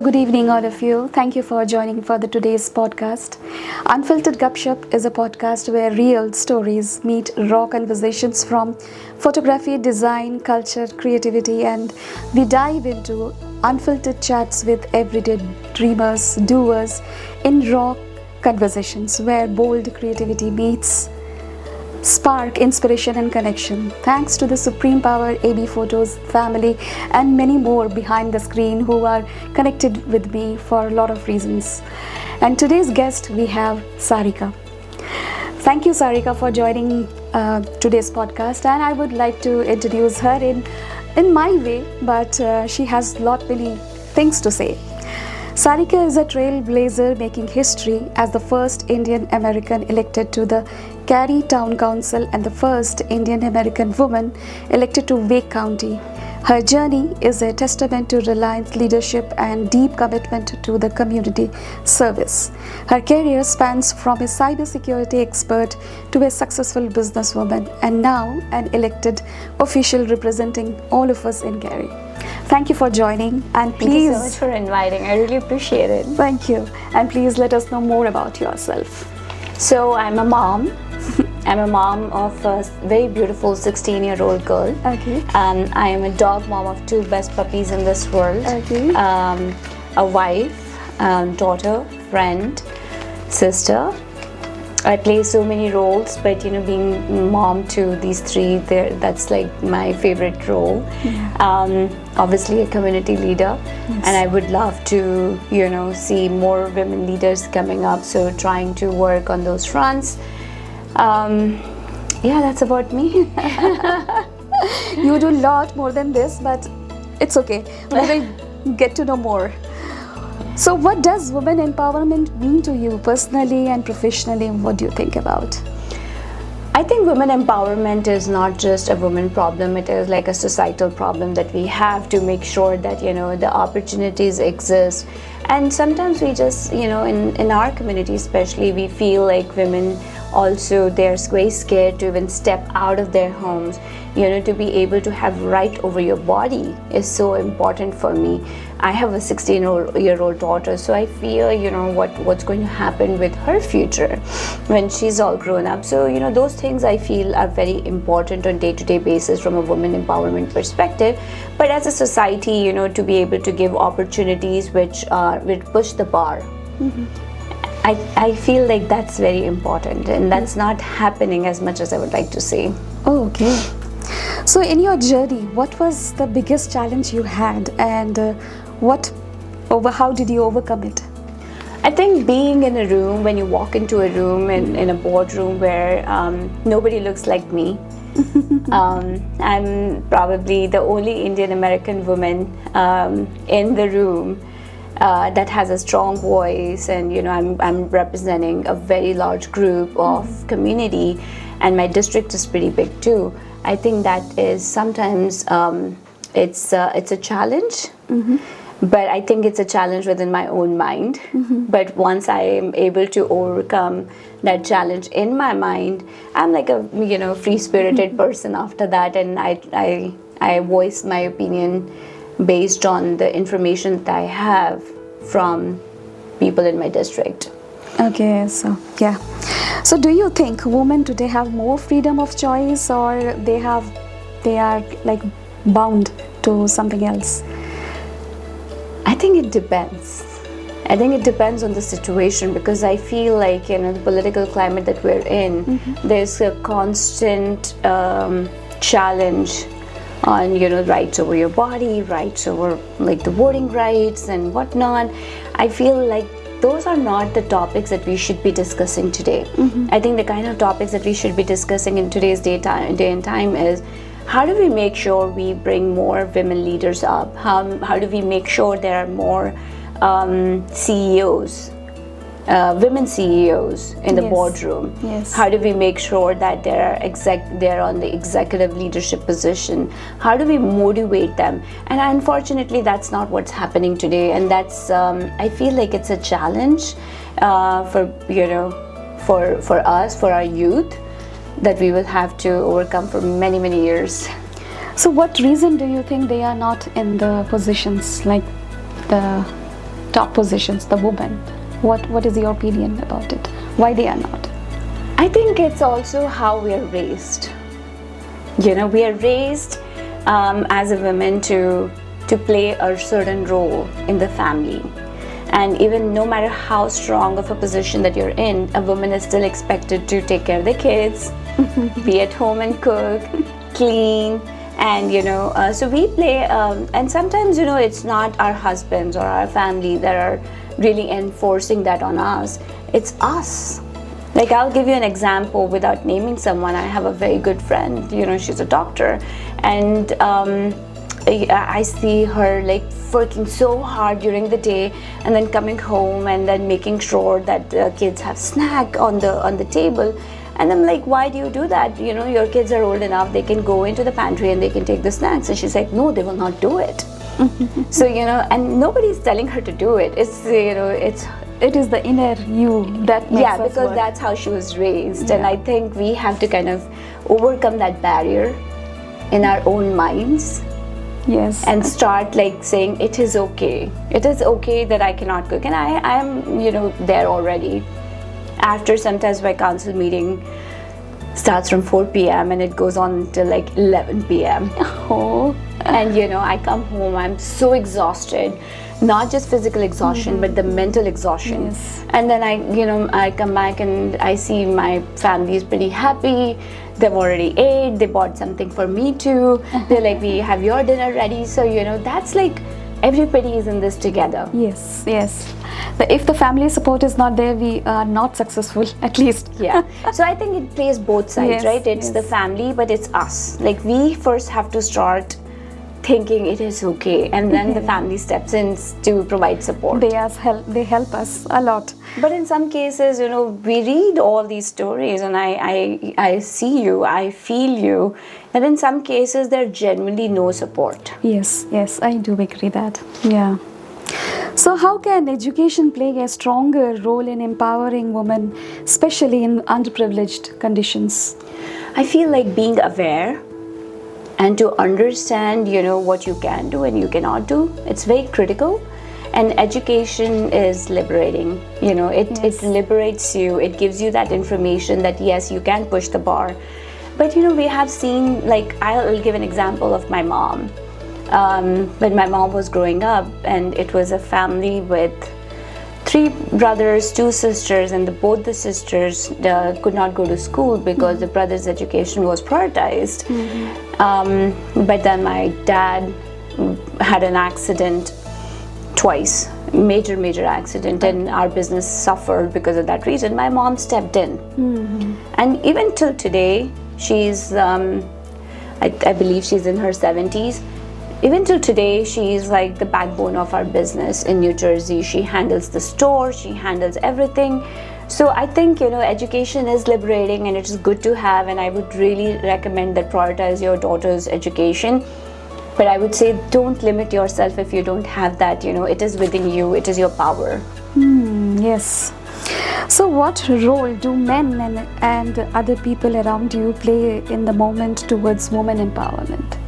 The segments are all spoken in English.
Good evening, all of you. Thank you for joining for today's podcast. Unfiltered Gupshup is a podcast where real stories meet raw conversations from photography, design, culture, creativity, and we dive into unfiltered chats with everyday dreamers, doers in raw conversations where bold creativity meets spark, inspiration, and connection. Thanks to the Supreme Power AB Photos family and many more behind the screen who are connected with me for a lot of reasons. And today's guest we have Sarika. Thank you, Sarika, for joining today's podcast. And I would like to introduce her in my way, but she has many things to say. Sarika is a trailblazer making history as the first Indian American elected to the Cary Town Council and the first Indian American woman elected to Wake County. Her journey is a testament to reliance, leadership, and deep commitment to the community service. Her career spans from a cybersecurity expert to a successful businesswoman and now an elected official representing all of us in Cary. Thank you for joining, and please. Thank you so much for inviting. I really appreciate it. Thank you. And please let us know more about yourself. So I'm a mom. I'm a mom of a very beautiful 16-year-old girl. Okay. I am a dog mom of two best puppies in this world. Okay. A wife, daughter, friend, sister. I play so many roles, but being mom to these three, that's like my favorite role. Yeah. Obviously a community leader, Yes. and I would love to see more women leaders coming up, so trying to work on those fronts. That's about me. You do a lot more than this, but it's okay. We will get to know more. So what does women empowerment mean to you personally and professionally, and what do you think about? I think women empowerment is not just a women problem. It is like a societal problem that we have to make sure that the opportunities exist. And sometimes we just in our community especially, we feel like women also, they're very scared to even step out of their homes. To be able to have right over your body is so important for me. I have a 16-year-old daughter, so I fear what's going to happen with her future when she's all grown up. So those things I feel are very important on day-to-day basis from a women empowerment perspective. But as a society, to be able to give opportunities which push the bar. Mm-hmm. I feel like that's very important, and that's not happening as much as I would like to say. Oh, okay. So in your journey, what was the biggest challenge you had, and how did you overcome it? I think being in a room, when you walk into a room in a boardroom where nobody looks like me, I'm probably the only Indian American woman in the room that has a strong voice, and I'm representing a very large group of community, and my district is pretty big too. I think that is sometimes it's a challenge. Mm-hmm. But I think it's a challenge within my own mind. Mm-hmm. But once I am able to overcome that challenge in my mind, I'm like a free-spirited person after that, and I voice my opinion based on the information that I have from people in my district. Okay, so yeah. So do you think women today have more freedom of choice, or they are like bound to something else? I think it depends. I think it depends on the situation, because I feel like the political climate that we're in, Mm-hmm. there's a constant challenge on rights over your body, rights over like the voting rights and whatnot. I feel like those are not the topics that we should be discussing today. Mm-hmm. I think the kind of topics that we should be discussing in today's day and time is, how do we make sure we bring more women leaders up? How do we make sure there are more CEOs, women CEOs in the Yes. boardroom? Yes. How do we make sure that they're on the executive leadership position? How do we motivate them? And unfortunately, that's not what's happening today. And that's I feel like it's a challenge for us, for our youth, that we will have to overcome for many, many years. So what reason do you think they are not in the positions, like the top positions, the women. What is your opinion about it? Why they are not? I think it's also how we are raised. You know, we are raised as a woman to play a certain role in the family. And even no matter how strong of a position that you're in, a woman is still expected to take care of the kids, be at home and cook, clean, and so we play. And sometimes it's not our husbands or our family that are really enforcing that on us. It's us. Like, I'll give you an example without naming someone. I have a very good friend. She's a doctor, and I see her like working so hard during the day, and then coming home and then making sure that the kids have snack on the table. And I'm like, why do you do that? Your kids are old enough, they can go into the pantry and they can take the snacks. And she's like, no, they will not do it. So and nobody's telling her to do it. It is the inner you that makes us because work. that's how she was raised. And I think we have to kind of overcome that barrier in our own minds. Yes. And start like saying it is okay that I cannot cook. And I am there already. After sometimes my council meeting starts from 4 p.m. and it goes on till like 11 p.m. Oh. And I come home, I'm so exhausted, not just physical exhaustion, but the mental exhaustion. Yes. And then I come back and I see my family is pretty happy. They've already ate, they bought something for me too. They're like, we have your dinner ready. So that's like everybody is in this together. Yes. If the family support is not there, we are not successful, at least. Yeah. So I think it plays both sides, Yes, right? It's yes. the family, but it's us. Like, we first have to start thinking it is okay, and then the family steps in to provide support. They help us a lot. But in some cases, we read all these stories, and I see you, I feel you, and in some cases there genuinely no support. Yes, I do agree that. Yeah. So how can education play a stronger role in empowering women, especially in underprivileged conditions? I feel like being aware and to understand, what you can do and you cannot do, it's very critical. And education is liberating. It liberates you. It gives you that information that yes, you can push the bar. But we have seen, like, I'll give an example of my mom. When my mom was growing up, and it was a family with 3 brothers, 2 sisters, and both the sisters could not go to school because the brothers' education was prioritized. But then my dad had an accident twice, major accident, and our business suffered because of that reason. My mom stepped in, and even till today, she's I believe she's in her 70s. Even till today, she's like the backbone of our business in New Jersey. She handles the store, she handles everything. So I think education is liberating, and it's good to have, and I would really recommend that prioritize your daughter's education. But I would say don't limit yourself if you don't have that. It is within you, it is your power. Yes. So what role do men and other people around you play in the movement towards women empowerment?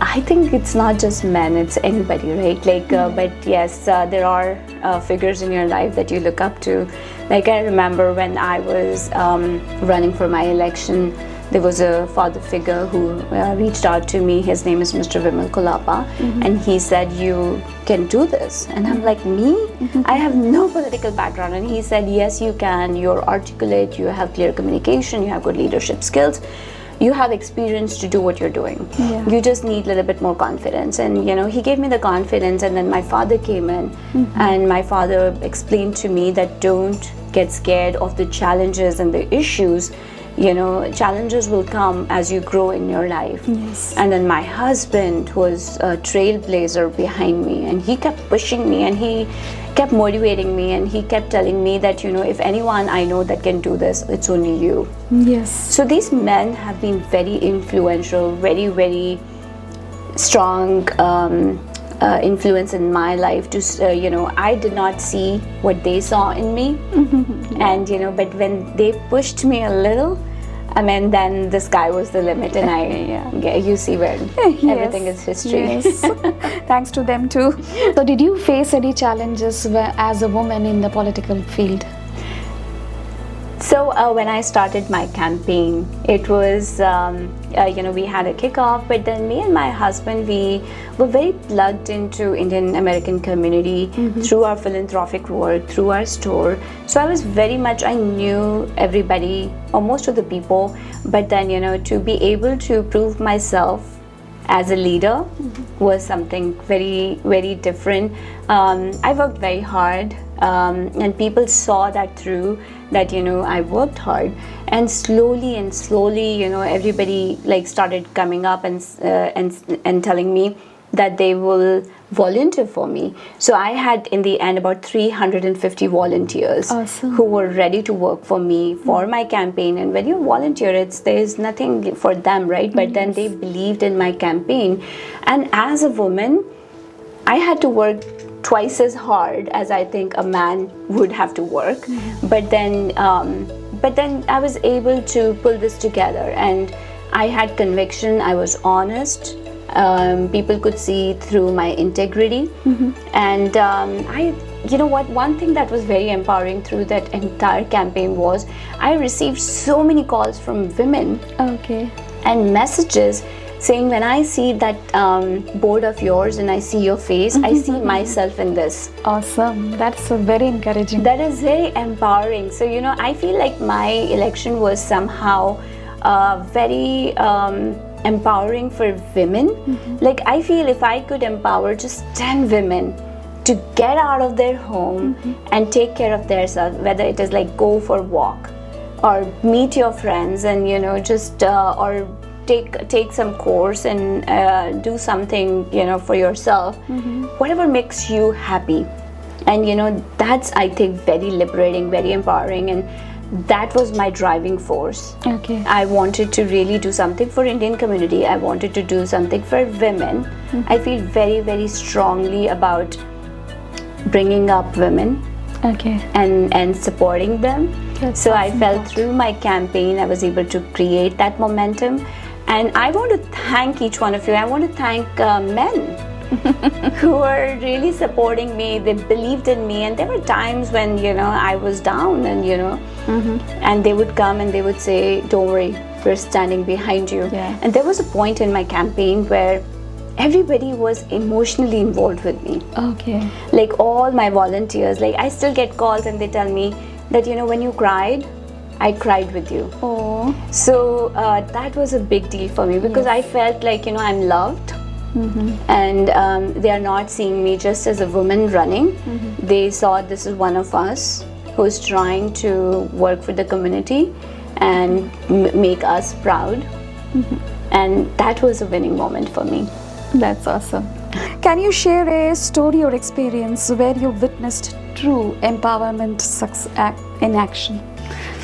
I think it's not just men, it's anybody, right? But yes, there are figures in your life that you look up to. Like, I remember when I was running for my election, there was a father figure who reached out to me. His name is Mr. Vimal Kulapa, and he said, you can do this. And I'm like, me? I have no political background. And he said, yes, you can. You're articulate, you have clear communication, you have good leadership skills. You have experience to do what you're doing. Yeah. You just need a little bit more confidence. And he gave me the confidence, and then my father came in, and my father explained to me that don't get scared of the challenges and the issues. Challenges will come as you grow in your life. Yes. And then my husband was a trailblazer behind me, and he kept pushing me, and he kept motivating me, and he kept telling me that if anyone I know that can do this, it's only you. Yes. So these men have been very influential, very, very strong influence in my life. I did not see what they saw in me, and but when they pushed me a little, I mean, then the sky was the limit, and you see where everything is history. Yes. Thanks to them too. So did you face any challenges as a woman in the political field? So when I started my campaign, it was, we had a kickoff, but then me and my husband, we were very plugged into Indian American community through our philanthropic work, through our store. So I knew everybody, or most of the people, but then, to be able to prove myself as a leader was something very, very different. I worked very hard, and people saw that through that, I worked hard, and slowly, everybody started coming up and telling me that they will volunteer for me. So I had in the end about 350 volunteers who were ready to work for me for my campaign. And when you volunteer, there's nothing for them, right? But then they believed in my campaign. And as a woman, I had to work twice as hard as I think a man would have to work. But then I was able to pull this together, and I had conviction. I was honest. People could see through my integrity, and one thing that was very empowering through that entire campaign was I received so many calls from women and messages saying, when I see that board of yours and I see your face, I see myself in this. Awesome. That's very encouraging. That is very empowering. So, I feel like my election was somehow very empowering for women. Like, I feel if I could empower just 10 women to get out of their home and take care of themselves, whether it is like go for a walk or meet your friends and or take some course and do something for yourself, whatever makes you happy. And that's, I think, very liberating, very empowering, and that was my driving force. I wanted to really do something for Indian community. I wanted to do something for women. I feel very, very strongly about bringing up women and supporting them. So I felt through my campaign I was able to create that momentum. And I want to thank each one of you. I want to thank men who were really supporting me. They believed in me, and there were times when I was down, and and they would come and they would say, "Don't worry, we're standing behind you." And there was a point in my campaign where everybody was emotionally involved with me. Like all my volunteers, like I still get calls and they tell me that when you cried, I cried with you. So that was a big deal for me, because I felt like I'm loved. And they are not seeing me just as a woman running. They saw this is one of us who's trying to work for the community and make us proud. And that was a winning moment for me. That's awesome. Can you share a story or experience where you witnessed true empowerment in action?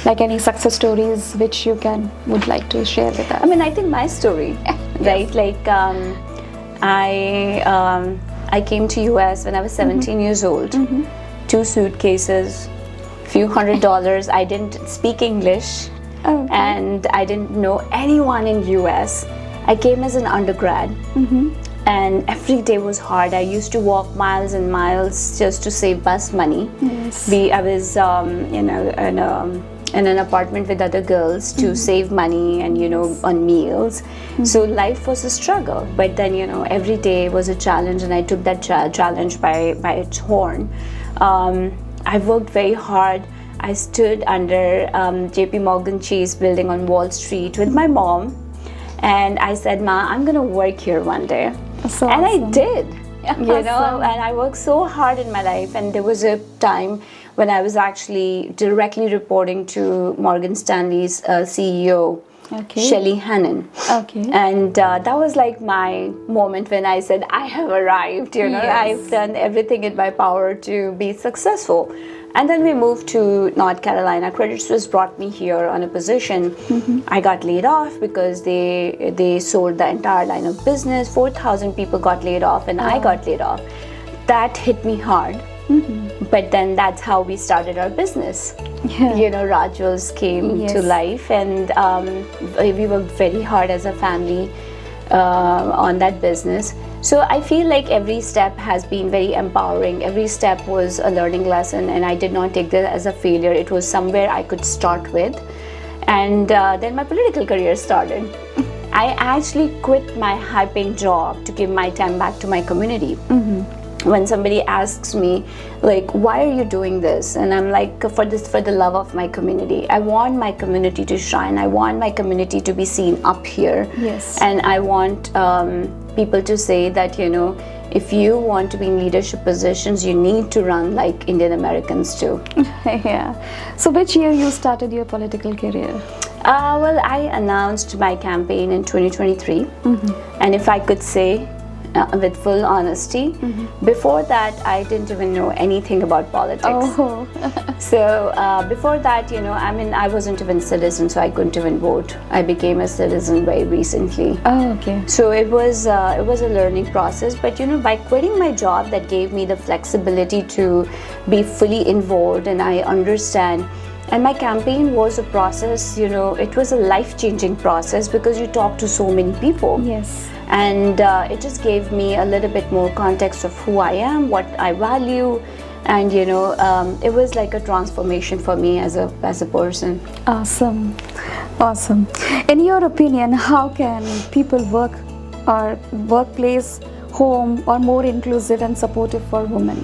Like any success stories which you would like to share with us? I mean, I think my story, right? Like I came to US when I was 17 years old. 2 suitcases, few $100s. I didn't speak English, and I didn't know anyone in US. I came as an undergrad, and every day was hard. I used to walk miles and miles just to save bus money. I was in an apartment with other girls to save money and on meals. So life was a struggle, but then every day was a challenge, and I took that challenge by its horn. I worked very hard. I stood under JP Morgan Chase building on Wall Street with my mom, and I said, "Ma, I'm gonna work here one day." So and awesome. I did. And I worked so hard in my life, and there was a time when I was actually directly reporting to Morgan Stanley's CEO, Shelly Hannon. And that was like my moment when I said, I have arrived, I've done everything in my power to be successful. And then we moved to North Carolina. Credit Suisse brought me here on a position. I got laid off because they sold the entire line of business. 4,000 people got laid off, and I got laid off. that hit me hard. But then that's how we started our business. You know, Rajos came to life, and we worked very hard as a family on that business. So I feel like every step has been very empowering. Every step was a learning lesson, and I did not take that as a failure. It was somewhere I could start with. And then my political career started. I actually quit my high-paying job to give my time back to my community. When somebody asks me, like, why are you doing this? And I'm like, for the love of my community. I want my community to shine. I want my community to be seen up here. Yes. And I want people to say that, you know, if you want to be in leadership positions, you need to run like Indian Americans too. Yeah. So which year you started your political career? Well, I announced my campaign in 2023. And if I could say, with full honesty, before that I didn't even know anything about politics. So before that, you know, I wasn't even citizen, so I couldn't even vote. I became a citizen very recently. So it was a learning process. But you know, by quitting my job, that gave me the flexibility to be fully involved, and I understand. And my campaign was a process, you know, it was a life-changing process because you talk to so many people. Yes. And it just gave me a little bit more context of who I am, what I value, and you know, it was like a transformation for me as a person. Awesome. In your opinion, how can people work or workplace, home, or more inclusive and supportive for women?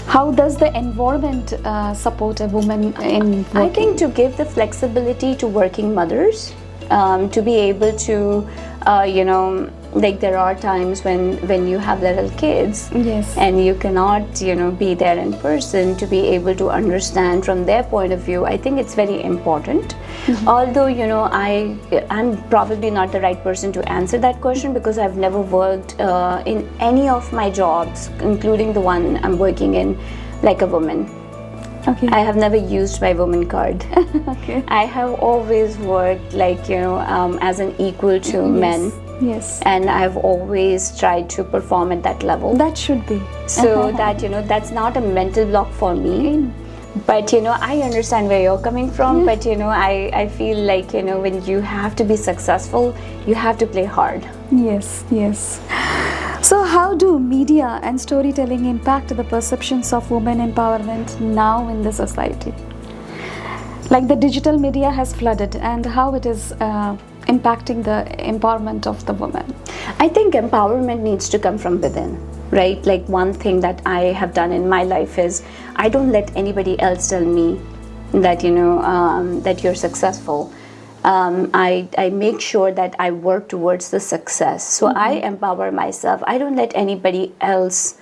How does the environment support a woman in working? I think to give the flexibility to working mothers, to be able to, you know, like there are times when you have little kids, and you cannot, you know, be there in person, to be able to understand from their point of view. I think it's very important. Although, you know, I'm probably not the right person to answer that question because I've never worked in any of my jobs, including the one I'm working in, like a woman. I have never used my woman card. I have always worked like, you know, as an equal to men. And I've always tried to perform at that level. That should be. So that, you know, that's not a mental block for me. But, you know, I understand where you're coming from. But, you know, I feel like, you know, when you have to be successful, you have to play hard. Yes. So how do media and storytelling impact the perceptions of women empowerment now in the society? Like the digital media has flooded, and how it is impacting the empowerment of the woman? I think empowerment needs to come from within, right? Like one thing that I have done in my life is I don't let anybody else tell me that, you know, that you're successful. I make sure that I work towards the success. So I empower myself. I don't let anybody else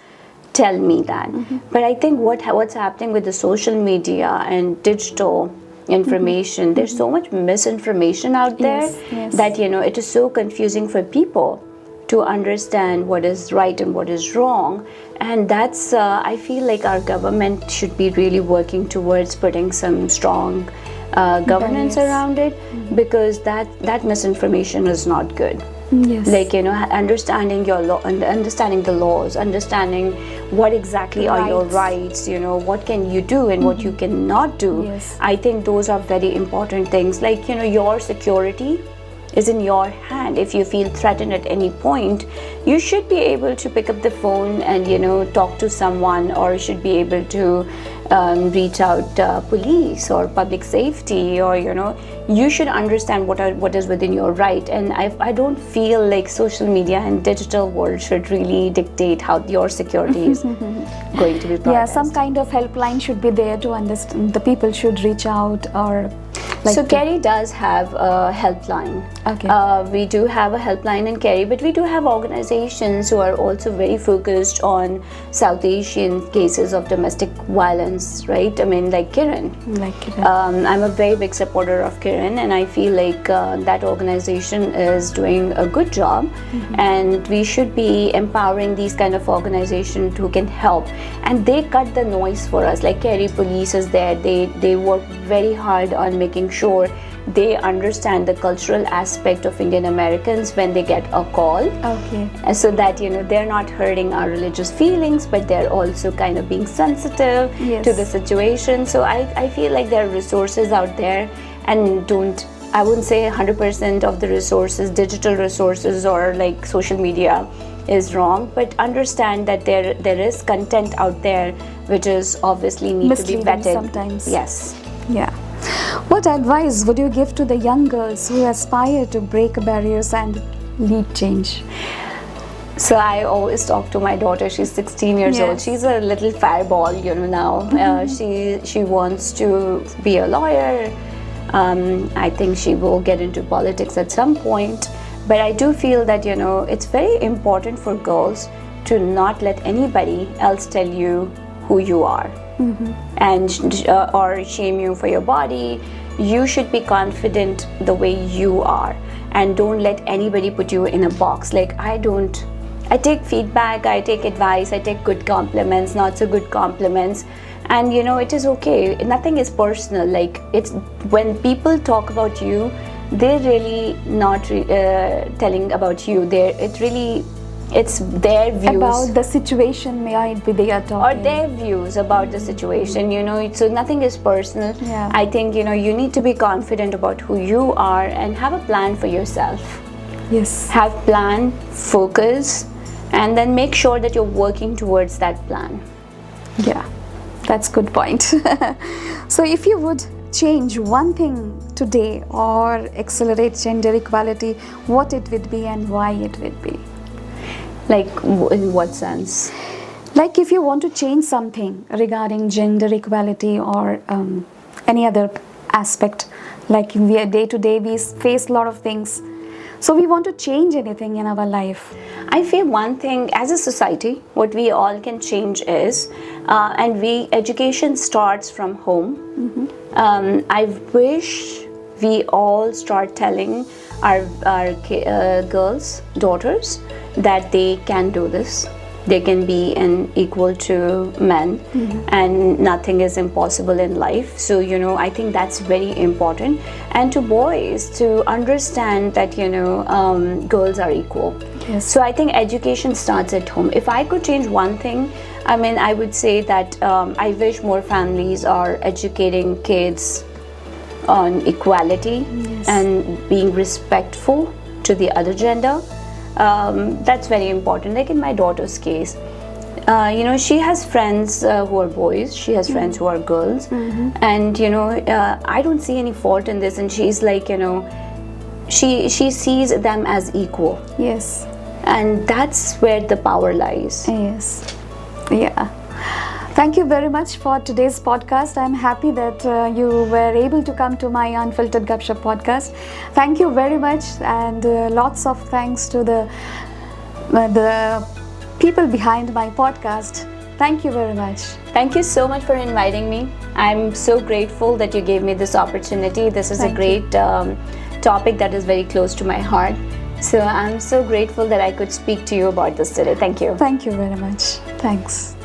tell me that. But I think what's happening with the social media and digital information, there's so much misinformation out there that, you know, it is so confusing for people to understand what is right and what is wrong. And that's, I feel like our government should be really working towards putting some strong governance around it, because that misinformation is not good. Like, you know, understanding your law, understanding the laws, understanding what exactly are your rights, you know, what can you do and what you cannot do. I think those are very important things. Like, you know, your security is in your hand. If you feel threatened at any point, you should be able to pick up the phone and, you know, talk to someone, or should be able to reach out police or public safety, or, you know, you should understand what is within your right. And I don't feel like social media and digital world should really dictate how your security is going to be prioritized. Some kind of helpline should be there to understand. The people should reach out, or like. So Cary does have a helpline. We do have a helpline in Cary, but we do have organizations who are also very focused on South Asian cases of domestic violence, right? I mean, like Kiran. I'm a very big supporter of Kiran, and I feel like that organization is doing a good job, and we should be empowering these kind of organizations who can help. And they cut the noise for us. Like Cary Police is there. They work very hard on making sure they understand the cultural aspect of Indian Americans when they get a call. Okay. And so that, they're not hurting our religious feelings, but they're also kind of being sensitive Yes. to the situation. So I feel like there are resources out there, and I wouldn't say 100% of the resources, digital resources or like social media is wrong, but understand that there is content out there which is obviously need to be Misleading vetted sometimes. Yes. Yeah. What advice would you give to the young girls who aspire to break barriers and lead change? So I always talk to my daughter. She's 16 years old. Yes. She's a little fireball, now. She wants to be a lawyer. I think she will get into politics at some point. But I do feel that, it's very important for girls to not let anybody else tell you who you are. And or shame you for your body. You should be confident the way you are, and don't let anybody put you in a box. Like I take feedback, I take advice, I take good compliments, not so good compliments, and it is okay. Nothing is personal. Like it's when people talk about you, they're really not telling about you. It's their views About the situation, might be they are or talking. their views about the situation, so nothing is personal. Yeah. I think you need to be confident about who you are and have a plan for yourself. Yes. Have plan, focus, and then make sure that you're working towards that plan. Yeah, that's good point. So if you would change one thing today or accelerate gender equality, what it would be and why it would be? Like in what sense? Like if you want to change something regarding gender equality or any other aspect, like we are day to day we face a lot of things, so we want to change anything in our life. I feel one thing as a society, what we all can change is, education starts from home. I wish we all start telling our girls, daughters, that they can do this. They can be an equal to men, and nothing is impossible in life. So I think that's very important. And to boys to understand that girls are equal. Yes. So I think education starts at home. If I could change one thing, I would say that I wish more families are educating kids on equality. Yes. And being respectful to the other gender. That's very important. Like in my daughter's case, she has friends who are boys, she has friends who are girls, and I don't see any fault in this, and she's like, she sees them as equal. Yes. And that's where the power lies. Yes. Yeah. Thank you very much for today's podcast. I'm happy that you were able to come to my Unfiltered Gupshup podcast. Thank you very much, and lots of thanks to the people behind my podcast. Thank you very much. Thank you so much for inviting me. I'm so grateful that you gave me this opportunity. This is a great topic that is very close to my heart. So I'm so grateful that I could speak to you about this today. Thank you. Thank you very much. Thanks.